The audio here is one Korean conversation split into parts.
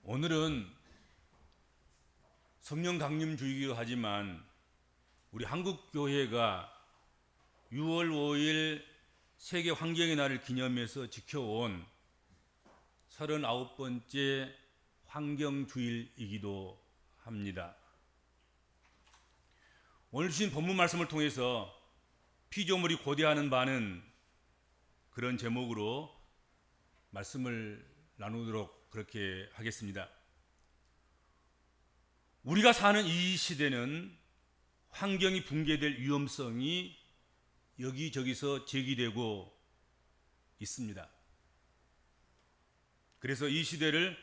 오늘은 성령 강림주의이기도 하지만 우리 한국교회가 6월 5일 세계 환경의 날을 기념해서 지켜온 39번째 환경주일이기도 합니다. 오늘 주신 본문 말씀을 통해서 피조물이 고대하는 바는 그런 제목으로 말씀을 나누도록 그렇게 하겠습니다. 우리가 사는 이 시대는 환경이 붕괴될 위험성이 여기저기서 제기되고 있습니다. 그래서 이 시대를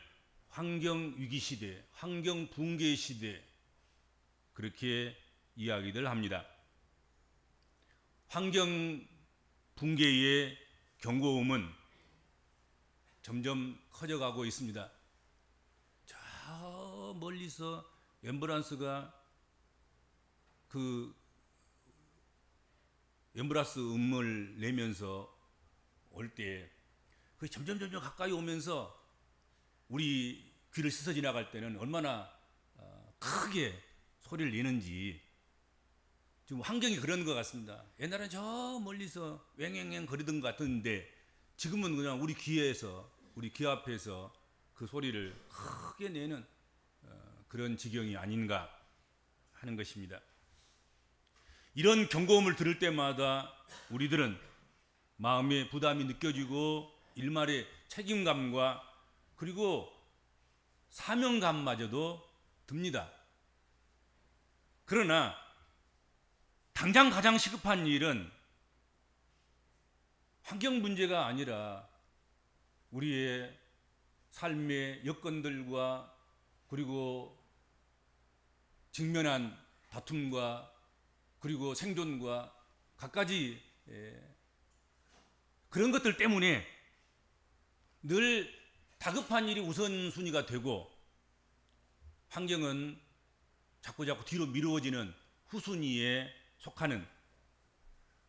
환경위기 시대, 환경 붕괴 시대 그렇게 이야기들 합니다. 환경 붕괴의 경고음은 점점 커져가고 있습니다. 저 멀리서 앰뷸런스가 그 앰뷸런스 음을 내면서 올 때 그 점점 가까이 오면서 우리 귀를 스쳐 지나갈 때는 얼마나 크게 소리를 내는지 지금 환경이 그런 것 같습니다. 옛날엔 저 멀리서 왱왱왱 거리던 것 같은데 지금은 그냥 우리 귀에서 우리 귀 앞에서 그 소리를 크게 내는 그런 지경이 아닌가 하는 것입니다. 이런 경고음을 들을 때마다 우리들은 마음의 부담이 느껴지고 일말의 책임감과 그리고 사명감마저도 듭니다. 그러나 당장 가장 시급한 일은 환경 문제가 아니라 우리의 삶의 여건들과 그리고 직면한 다툼과 그리고 생존과 갖가지 그런 것들 때문에 늘 다급한 일이 우선순위가 되고 환경은 자꾸 뒤로 미루어지는 후순위에 속하는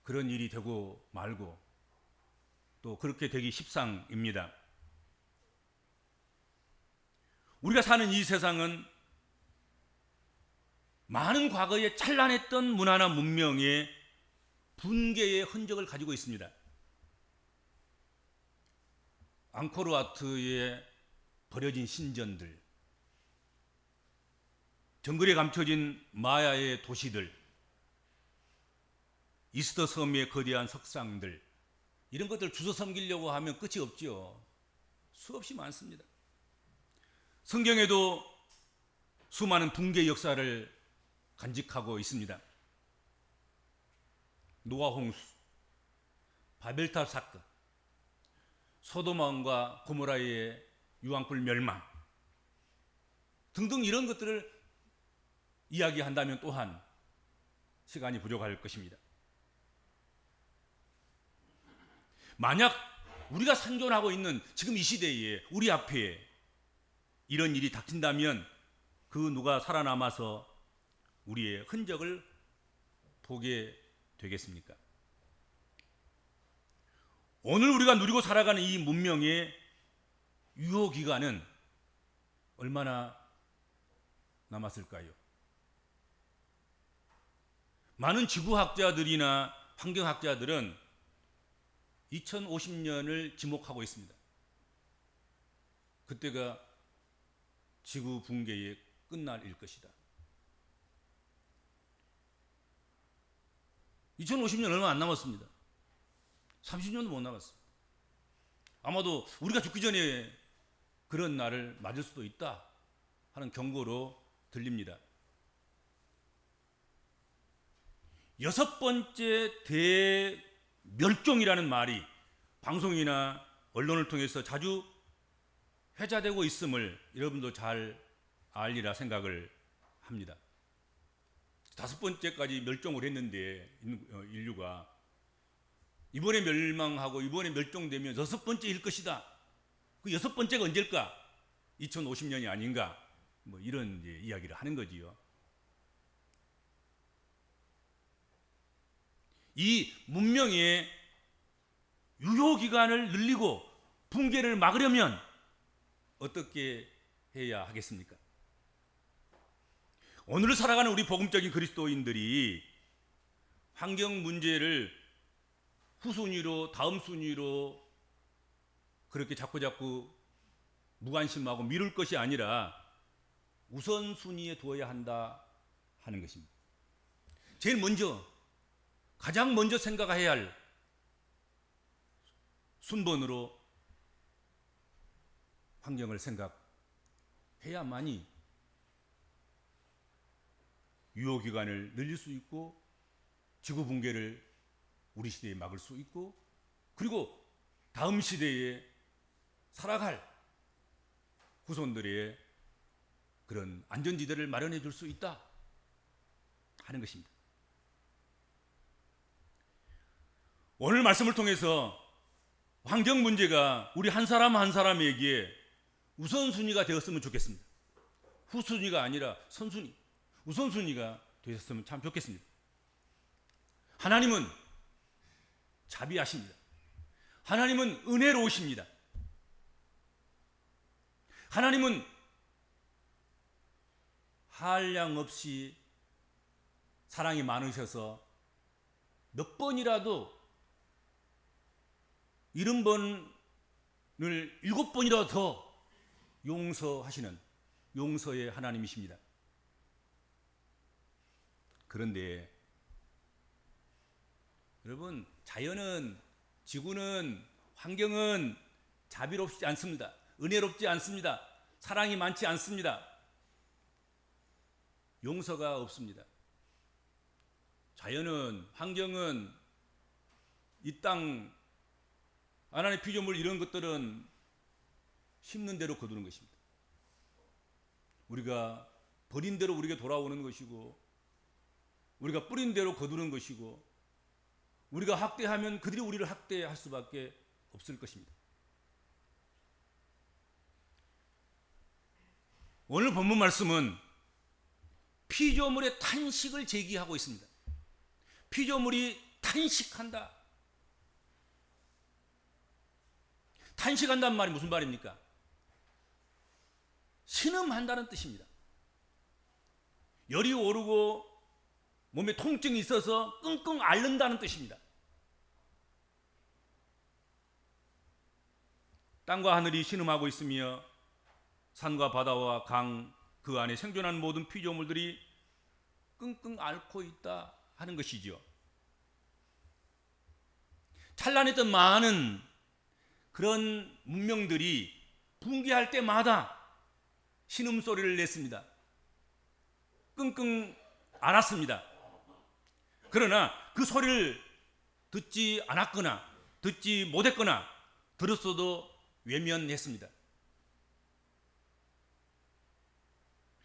그런 일이 되고 말고 또 그렇게 되기 십상입니다. 우리가 사는 이 세상은 많은 과거에 찬란했던 문화나 문명의 붕괴의 흔적을 가지고 있습니다. 앙코르와트에 버려진 신전들, 정글에 감춰진 마야의 도시들, 이스터 섬의 거대한 석상들, 이런 것들 주워 섬기려고 하면 끝이 없죠. 수없이 많습니다. 성경에도 수많은 붕괴 역사를 간직하고 있습니다. 노아 홍수, 바벨탑 사건, 소돔과 고모라의 유황불 멸망 등등 이런 것들을 이야기한다면 또한 시간이 부족할 것입니다. 만약 우리가 생존하고 있는 지금 이 시대에 우리 앞에 이런 일이 닥친다면 그 누가 살아남아서 우리의 흔적을 보게 되겠습니까? 오늘 우리가 누리고 살아가는 이 문명의 유효기간은 얼마나 남았을까요? 많은 지구학자들이나 환경학자들은 2050년을 지목하고 있습니다. 그때가 지구 붕괴의 끝날일 것이다. 2050년 얼마 안 남았습니다. 30년도 못 남았습니다. 아마도 우리가 죽기 전에 그런 날을 맞을 수도 있다 하는 경고로 들립니다. 6번째 대멸종이라는 말이 방송이나 언론을 통해서 자주 회자되고 있음을 여러분도 잘 알리라 생각을 합니다. 5번째까지 멸종을 했는데 인류가 이번에 멸망하고 이번에 멸종되면 6번째일 것이다. 그 6번째가 언제일까? 2050년이 아닌가? 뭐 이런 이야기를 하는 거지요. 이 문명의 유효기간을 늘리고 붕괴를 막으려면 어떻게 해야 하겠습니까? 오늘을 살아가는 우리 복음적인 그리스도인들이 환경 문제를 후순위로, 다음 순위로 그렇게 자꾸 무관심하고 미룰 것이 아니라 우선순위에 두어야 한다 하는 것입니다. 제일 먼저, 가장 먼저 생각해야 할 순번으로 환경을 생각해야만이 유효기간을 늘릴 수 있고 지구 붕괴를 우리 시대에 막을 수 있고, 그리고 다음 시대에 살아갈 후손들의 그런 안전지대를 마련해 줄 수 있다 하는 것입니다. 오늘 말씀을 통해서 환경 문제가 우리 한 사람 한 사람에게 우선순위가 되었으면 좋겠습니다. 후순위가 아니라 선순위, 우선순위가 되었으면 참 좋겠습니다. 하나님은 자비하십니다. 하나님은 은혜로우십니다. 하나님은 한량 없이 사랑이 많으셔서 몇 번이라도 70번을 7번이라도 더 용서하시는 용서의 하나님이십니다. 그런데 여러분, 자연은, 지구는, 환경은 자비롭지 않습니다. 은혜롭지 않습니다. 사랑이 많지 않습니다. 용서가 없습니다. 자연은, 환경은, 이 땅, 하나님의 피조물, 이런 것들은 심는 대로 거두는 것입니다. 우리가 버린 대로 우리에게 돌아오는 것이고, 우리가 뿌린 대로 거두는 것이고, 우리가 학대하면 그들이 우리를 학대할 수밖에 없을 것입니다. 오늘 본문 말씀은 피조물의 탄식을 제기하고 있습니다. 피조물이 탄식한다. 탄식한다는 말이 무슨 말입니까? 신음한다는 뜻입니다. 열이 오르고 몸에 통증이 있어서 끙끙 앓는다는 뜻입니다. 땅과 하늘이 신음하고 있으며 산과 바다와 강, 그 안에 생존하는 모든 피조물들이 끙끙 앓고 있다 하는 것이죠. 찬란했던 많은 그런 문명들이 붕괴할 때마다 신음소리를 냈습니다. 끙끙 앓았습니다. 그러나 그 소리를 듣지 않았거나 듣지 못했거나 들었어도 외면했습니다.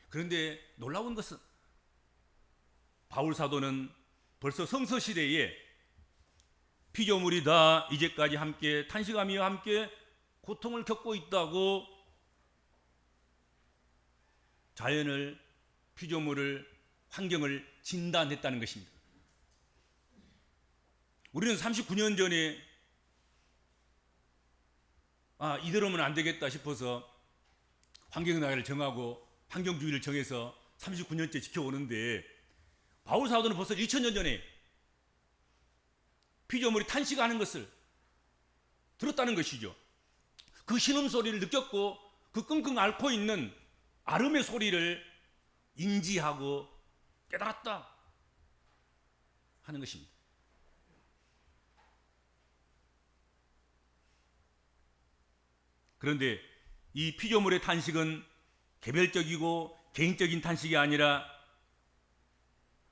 그런데 놀라운 것은 바울 사도는 벌써 성서 시대에 피조물이 다 이제까지 함께 탄식하며 함께 고통을 겪고 있다고 자연을, 피조물을, 환경을 진단했다는 것입니다. 우리는 39년 전에 이대로면 안 되겠다 싶어서 환경나라를 정하고 환경주의를 정해서 39년째 지켜오는데, 바울 사도는 벌써 2000년 전에 피조물이 탄식하는 것을 들었다는 것이죠. 그 신음소리를 느꼈고 그 끙끙 앓고 있는 아름의 소리를 인지하고 깨달았다 하는 것입니다. 그런데 이 피조물의 탄식은 개별적이고 개인적인 탄식이 아니라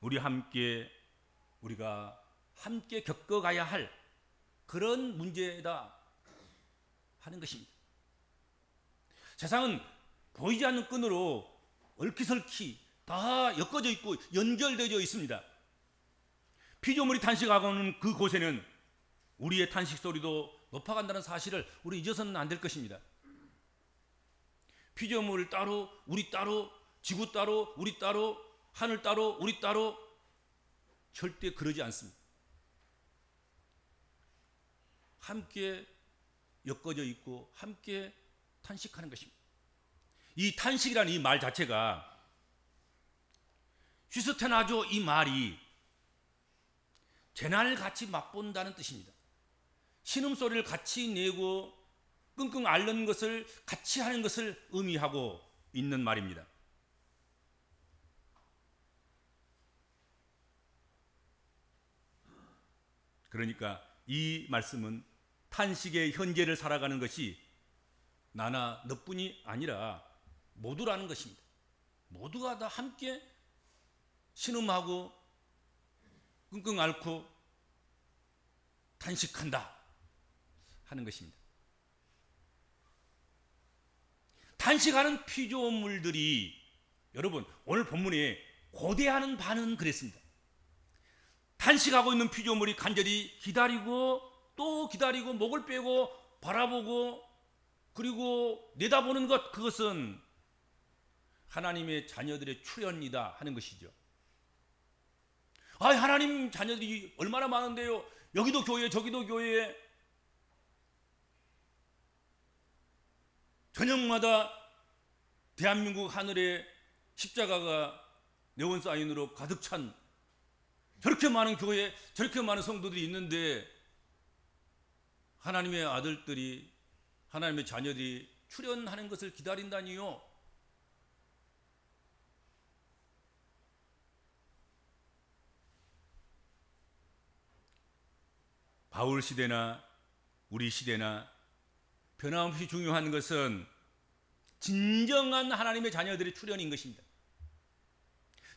우리가 함께 겪어가야 할 그런 문제다 하는 것입니다. 세상은 보이지 않는 끈으로 얼키설키 다 엮어져 있고 연결되어 있습니다. 피조물이 탄식하고는 그 곳에는 우리의 탄식 소리도 높아간다는 사실을 우리 잊어서는 안 될 것입니다. 피조물 따로, 우리 따로, 지구 따로, 우리 따로, 하늘 따로, 우리 따로, 절대 그러지 않습니다. 함께 엮어져 있고 함께 탄식하는 것입니다. 이 탄식이라는 이 말 자체가 휘스테나조 이 말이 재난을 같이 맛본다는 뜻입니다. 신음소리를 같이 내고 끙끙 앓는 것을 같이 하는 것을 의미하고 있는 말입니다. 그러니까 이 말씀은 탄식의 현재를 살아가는 것이 나나 너뿐이 아니라 모두라는 것입니다. 모두가 다 함께 신음하고 끙끙 앓고 탄식한다 하는 것입니다. 탄식하는 피조물들이 여러분 오늘 본문에 고대하는 바는 그랬습니다. 탄식하고 있는 피조물이 간절히 기다리고 또 기다리고 목을 빼고 바라보고 그리고 내다보는 것, 그것은 하나님의 자녀들의 출현이다 하는 것이죠. 하나님 자녀들이 얼마나 많은데요. 여기도 교회 저기도 교회, 저녁마다 대한민국 하늘에 십자가가 네온 사인으로 가득 찬 저렇게 많은 교회, 저렇게 많은 성도들이 있는데 하나님의 아들들이, 하나님의 자녀들이 출현하는 것을 기다린다니요. 바울 시대나 우리 시대나 변함없이 중요한 것은 진정한 하나님의 자녀들의 출현인 것입니다.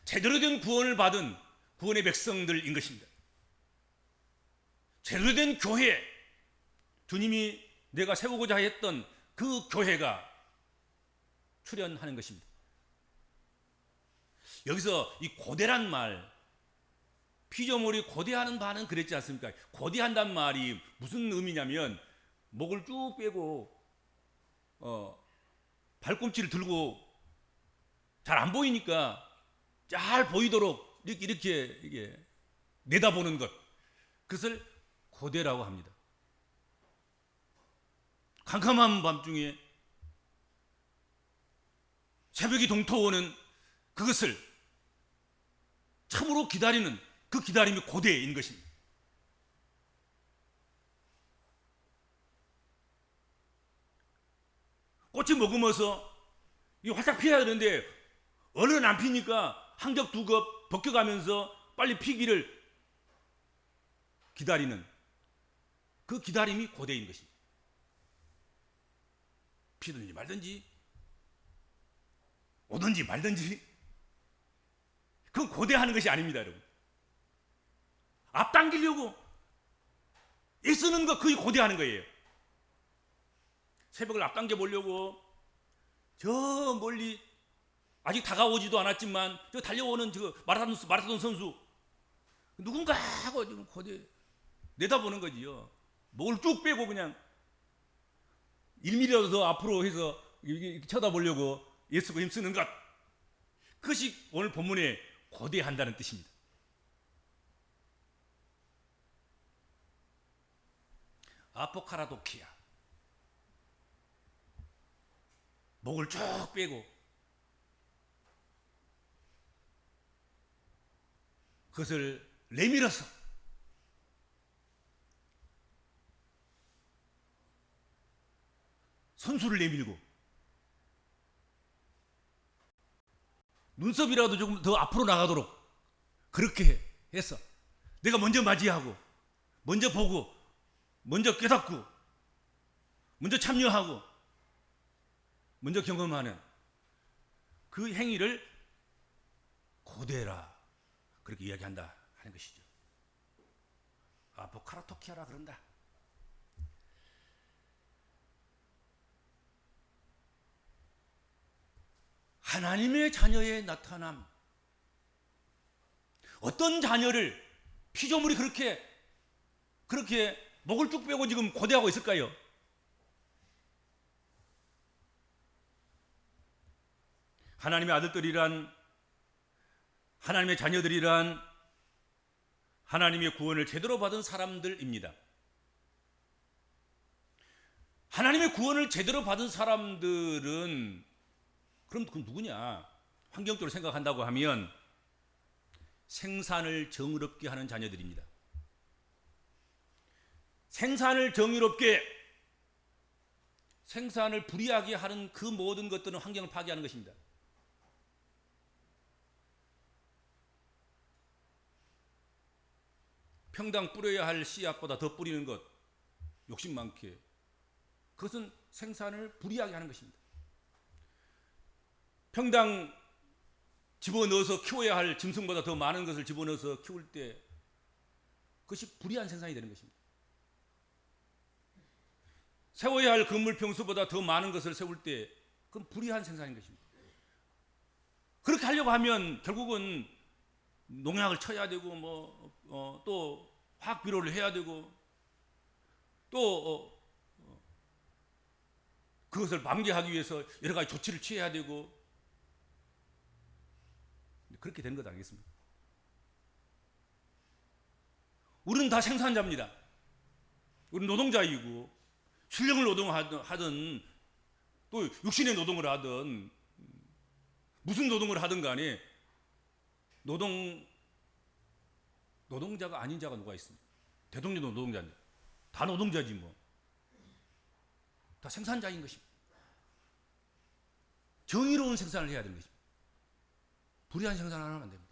제대로 된 구원을 받은 구원의 백성들인 것입니다. 제대로 된 교회, 주님이 내가 세우고자 했던 그 교회가 출현하는 것입니다. 여기서 이 고대란 말, 피조물이 고대하는 바는 그랬지 않습니까? 고대한단 말이 무슨 의미냐면 목을 쭉 빼고 발꿈치를 들고 잘 안 보이니까 잘 보이도록 이렇게 내다보는 것, 그것을 고대라고 합니다. 캄캄한 밤중에 새벽이 동토오는 그것을 참으로 기다리는 그 기다림이 고대인 것입니다. 꽃이 머금어서 활짝 피어야 되는데 얼른 안 피니까 한 겹 두 겹 벗겨가면서 빨리 피기를 기다리는 그 기다림이 고대인 것입니다. 피든지 말든지 오든지 말든지 그건 고대하는 것이 아닙니다, 여러분. 앞당기려고 애쓰는 것, 그게 고대하는 거예요. 새벽을 앞당겨 보려고 저 멀리 아직 다가오지도 않았지만 저 달려오는 저 마라톤 선수 누군가 하고 지금 고대 내다보는 거지요. 목을 쭉 빼고 그냥 1mm라도 더 앞으로 해서 쳐다보려고 애쓰고 힘쓰는 것, 그것이 오늘 본문에 고대한다는 뜻입니다. 아포카라도키아, 목을 쭉 빼고 그것을 내밀어서 선수를 내밀고 눈썹이라도 조금 더 앞으로 나가도록 그렇게 해서 내가 먼저 맞이하고 먼저 보고 먼저 깨닫고 먼저 참여하고 먼저 경험하는 그 행위를 고대라, 그렇게 이야기한다 하는 것이죠. 아포카라토키아라 그런다. 하나님의 자녀의 나타남. 어떤 자녀를 피조물이 그렇게 목을 쭉 빼고 지금 고대하고 있을까요? 하나님의 아들들이란, 하나님의 자녀들이란 하나님의 구원을 제대로 받은 사람들입니다. 하나님의 구원을 제대로 받은 사람들은 그럼 그 누구냐? 환경적으로 생각한다고 하면 생산을 정의롭게 하는 자녀들입니다. 생산을 정의롭게, 생산을 불이하게 하는 그 모든 것들은 환경을 파괴하는 것입니다. 평당 뿌려야 할 씨앗보다 더 뿌리는 것, 욕심 많게, 그것은 생산을 불이하게 하는 것입니다. 평당 집어넣어서 키워야 할 짐승보다 더 많은 것을 집어넣어서 키울 때 그것이 불이한 생산이 되는 것입니다. 세워야 할 건물 평수보다 더 많은 것을 세울 때 그건 불이한 생산인 것입니다. 그렇게 하려고 하면 결국은 농약을 쳐야 되고 또 화학 비료를 해야 되고 또 그것을 방지하기 위해서 여러 가지 조치를 취해야 되고 그렇게 되는 것 아니겠습니까? 우리는 다 생산자입니다. 우리는 노동자이고 실력을 노동하든 또 육신의 노동을 하든 무슨 노동을 하든 간에 노동자가 아닌 자가 누가 있습니까? 대통령도 노동자인데 다 노동자지 뭐. 다 생산자인 것입니다. 정의로운 생산을 해야 되는 것입니다. 불의한 생산을 하면 안 됩니다.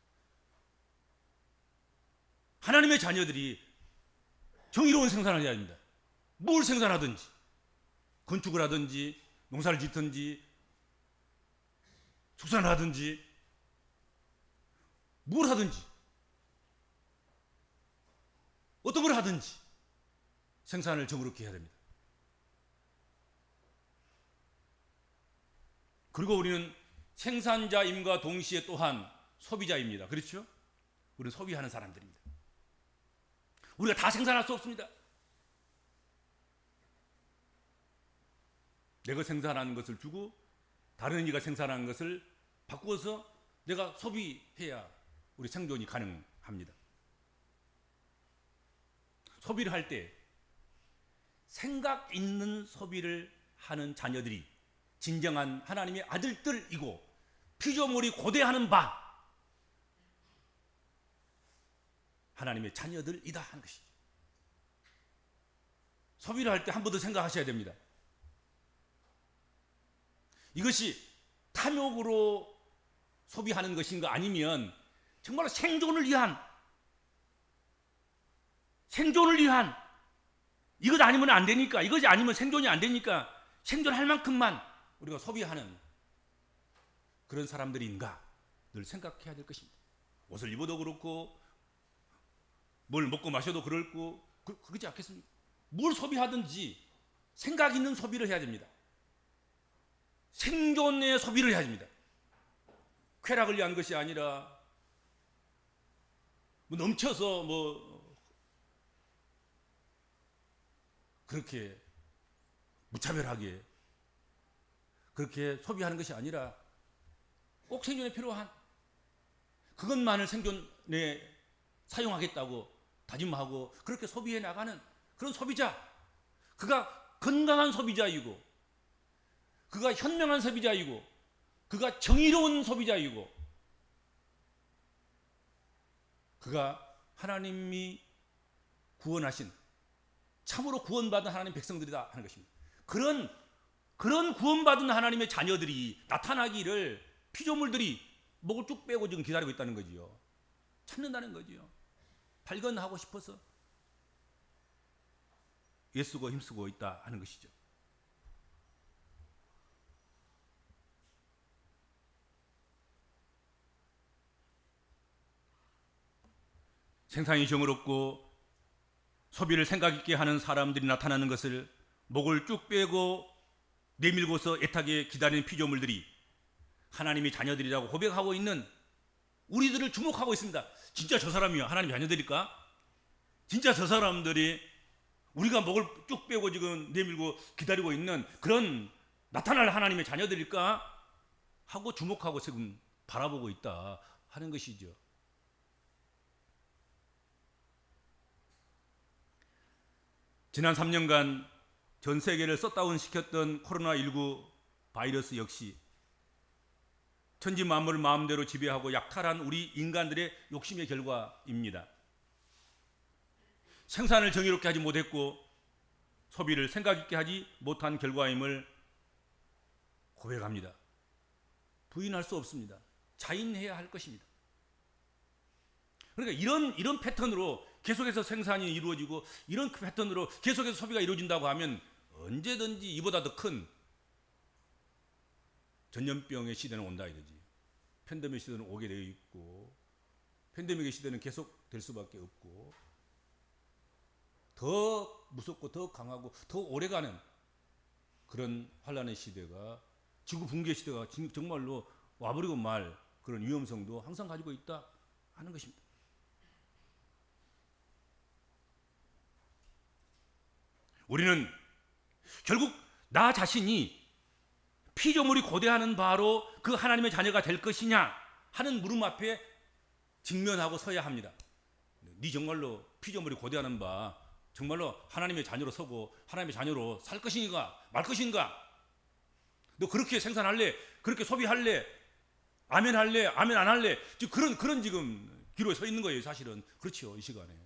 하나님의 자녀들이 정의로운 생산을 해야 됩니다. 뭘 생산하든지, 건축을 하든지, 농사를 짓든지, 축산을 하든지, 뭘 하든지, 어떤 걸 하든지 생산을 정의롭게 해야 됩니다. 그리고 우리는 생산자임과 동시에 또한 소비자입니다. 그렇죠? 우리는 소비하는 사람들입니다. 우리가 다 생산할 수 없습니다. 내가 생산하는 것을 주고 다른 이가 생산하는 것을 바꾸어서 내가 소비해야 우리 생존이 가능합니다. 소비를 할 때 생각 있는 소비를 하는 자녀들이 진정한 하나님의 아들들이고 피조물이 고대하는 바 하나님의 자녀들이다 하는 것이죠. 소비를 할 때 한 번 더 생각하셔야 됩니다. 이것이 탐욕으로 소비하는 것인가 아니면 정말 생존을 위한 이것 아니면 안 되니까 이것이 아니면 생존이 안 되니까 생존할 만큼만 우리가 소비하는 그런 사람들인가 늘 생각해야 될 것입니다. 옷을 입어도 그렇고 뭘 먹고 마셔도 그렇고 그렇지 않겠습니까? 뭘 소비하든지 생각 있는 소비를 해야 됩니다. 생존의 소비를 해야 됩니다. 쾌락을 위한 것이 아니라 넘쳐서 그렇게 무차별하게 그렇게 소비하는 것이 아니라 꼭 생존에 필요한 그것만을 생존에 사용하겠다고 다짐하고 그렇게 소비해 나가는 그런 소비자, 그가 건강한 소비자이고 그가 현명한 소비자이고 그가 정의로운 소비자이고 그가 하나님이 구원하신 참으로 구원받은 하나님 백성들이다 하는 것입니다. 그런 구원받은 하나님의 자녀들이 나타나기를 피조물들이 목을 쭉 빼고 지금 기다리고 있다는 거지요. 찾는다는 거지요. 발견하고 싶어서 애쓰고 힘쓰고 있다 하는 것이죠. 생산이 정의롭고 소비를 생각 있게 하는 사람들이 나타나는 것을 목을 쭉 빼고 내밀고서 애타게 기다리는 피조물들이 하나님의 자녀들이라고 고백하고 있는 우리들을 주목하고 있습니다. 진짜 저 사람이 하나님의 자녀들일까? 진짜 저 사람들이 우리가 목을 쭉 빼고 지금 내밀고 기다리고 있는 그런 나타날 하나님의 자녀들일까? 하고 주목하고 지금 바라보고 있다 하는 것이죠. 지난 3년간 전 세계를 셧다운 시켰던 코로나19 바이러스 역시 천지 만물을 마음대로 지배하고 약탈한 우리 인간들의 욕심의 결과입니다. 생산을 정의롭게 하지 못했고 소비를 생각 있게 하지 못한 결과임을 고백합니다. 부인할 수 없습니다. 자인해야 할 것입니다. 그러니까 이런 패턴으로 계속해서 생산이 이루어지고 이런 패턴으로 계속해서 소비가 이루어진다고 하면 언제든지 이보다 더 큰 전염병의 시대는 온다 이거지. 팬데믹 시대는 오게 되어 있고 팬데믹의 시대는 계속 될 수밖에 없고 더 무섭고 더 강하고 더 오래가는 그런 환란의 시대가 지구 붕괴 시대가 정말로 와버리고 말 그런 위험성도 항상 가지고 있다 하는 것입니다. 우리는 결국 나 자신이 피조물이 고대하는 바로 그 하나님의 자녀가 될 것이냐 하는 물음 앞에 직면하고 서야 합니다. 네 정말로 피조물이 고대하는 바 정말로 하나님의 자녀로 서고 하나님의 자녀로 살 것인가 말 것인가? 너 그렇게 생산할래? 그렇게 소비할래? 아멘 할래? 아멘 안 할래? 지금 그런 지금 기로에 서 있는 거예요, 사실은. 그렇죠, 이 시간에.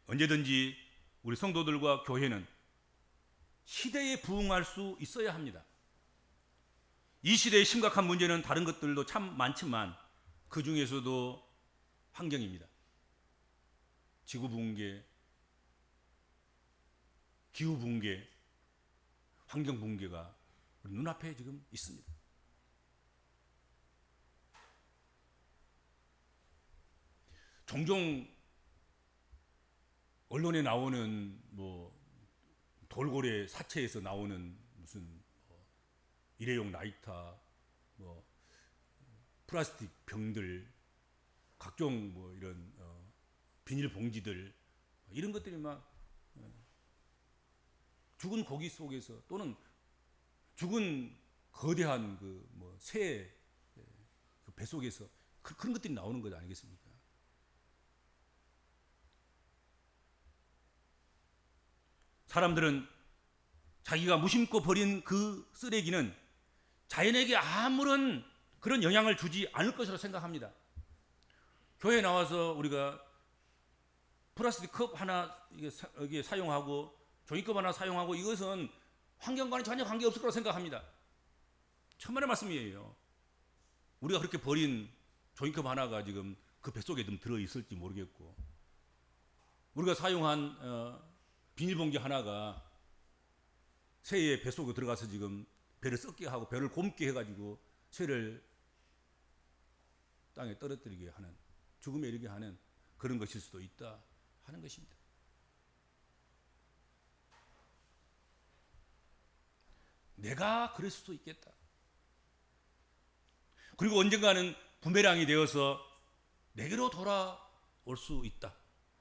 언제든지 우리 성도들과 교회는 시대에 부응할 수 있어야 합니다. 이 시대의 심각한 문제는 다른 것들도 참 많지만 그 중에서도 환경입니다. 지구 붕괴, 기후 붕괴, 환경 붕괴가 우리 눈앞에 지금 있습니다. 종종 언론에 나오는 뭐 돌고래 사체에서 나오는 무슨 일회용 라이터, 뭐 플라스틱 병들, 각종 뭐 이런 비닐 봉지들 이런 것들이 막 죽은 고기 속에서 또는 죽은 거대한 그 뭐 새 배 속에서 그런 것들이 나오는 것 아니겠습니까? 사람들은 자기가 무심코 버린 그 쓰레기는 자연에게 아무런 그런 영향을 주지 않을 것으로 생각합니다. 교회에 나와서 우리가 플라스틱 컵 하나 이게 사용하고 종이컵 하나 사용하고 이것은 환경과는 전혀 관계없을 거라고 생각합니다. 천만의 말씀이에요. 우리가 그렇게 버린 종이컵 하나가 지금 그 뱃속에 좀 들어있을지 모르겠고 우리가 사용한 비닐봉지 하나가 새의 뱃속에 들어가서 지금 배를 썩게 하고 배를 곪게 해가지고 새를 땅에 떨어뜨리게 하는 죽음에 이르게 하는 그런 것일 수도 있다 하는 것입니다. 내가 그럴 수도 있겠다. 그리고 언젠가는 부메랑이 되어서 내게로 돌아올 수 있다.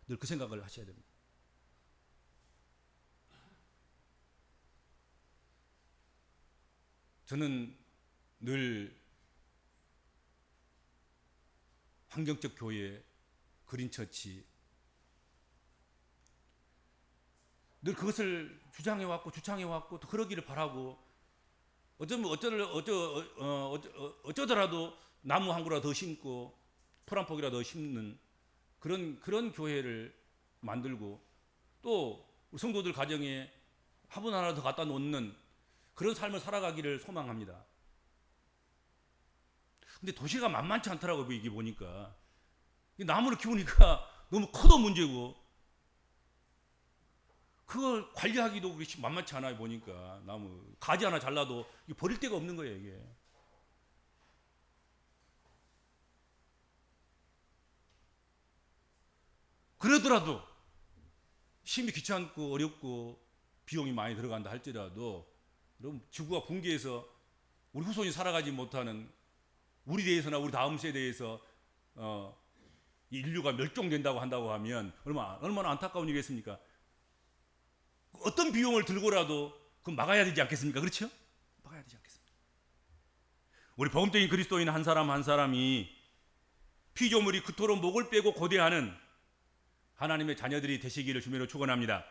늘 그 생각을 하셔야 됩니다. 저는 늘 환경적 교회, 그린처치 늘 그것을 주장해왔고 주창해왔고 또 그러기를 바라고 어쩌더라도 나무 한 그루라도 더 심고 풀 한 포기라도 더 심는 그런 교회를 만들고 또 우리 성도들 가정에 화분 하나 더 갖다 놓는 그런 삶을 살아가기를 소망합니다. 근데 도시가 만만치 않더라고요. 이게 보니까 나무를 키우니까 너무 커도 문제고 그걸 관리하기도 그렇지 만만치 않아요. 보니까 나무 가지 하나 잘라도 버릴 데가 없는 거예요. 이게 그러더라도 심히 귀찮고 어렵고 비용이 많이 들어간다 할지라도 그럼 지구가 붕괴해서 우리 후손이 살아가지 못하는 우리 대해서나 우리 다음 세대에서 인류가 멸종된다고 한다고 하면 얼마나 안타까운 일이겠습니까? 어떤 비용을 들고라도 그건 막아야 되지 않겠습니까? 그렇죠? 막아야 되지 않겠습니까? 우리 복음적인 그리스도인 한 사람 한 사람이 피조물이 그토록 목을 빼고 고대하는 하나님의 자녀들이 되시기를 주님으로 축원합니다.